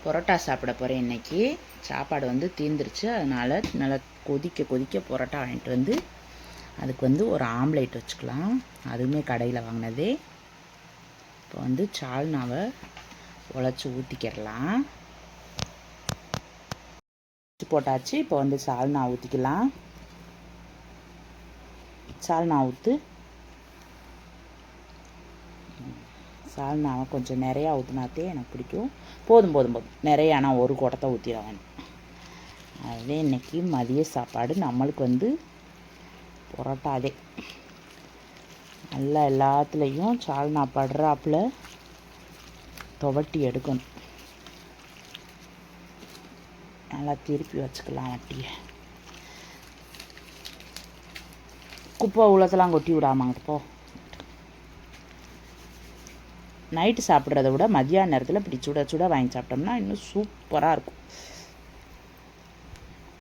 பரோட்டா சாப்பிட போகிறேன் இன்றைக்கி. சாப்பாடு வந்து தீர்ந்துருச்சு, அதனால் நல்லா கொதிக்க கொதிக்க பரோட்டா வாங்கிட்டு வந்து அதுக்கு வந்து ஒரு ஆம்லேட் வச்சுக்கலாம். அதுவுமே கடையில் வாங்கினதே. இப்போ வந்து சால்னாவை உழைச்சி ஊற்றிக்கிடலாம். போட்டாச்சு. இப்போ வந்து சால்னா ஊற்றிக்கலாம். சால்னா ஊற்று. சால்னாவை கொஞ்சம் நிறையா ஊற்றினாத்தே எனக்கு பிடிக்கும். போதும் போதும் போதும் நிறையா, நான் ஒரு குடத்தை ஊற்றிடுவேன். அதே இன்றைக்கி மதிய சாப்பாடு நம்மளுக்கு வந்து பரோட்டாதே. நல்லா எல்லாத்துலேயும் சால்னா படுறாப்புல துவட்டி எடுக்கணும். நல்லா திருப்பி வச்சுக்கலாம் வட்டியை. குப்பை உள்ளத்தெல்லாம் கொட்டி விடாமாங்க. போ. நைட்டு சாப்பிட்றத விட மதியான நேரத்தில் இப்படி சுட சுட வாங்கி சாப்பிட்டோம்னா இன்னும் சூப்பராக இருக்கும்.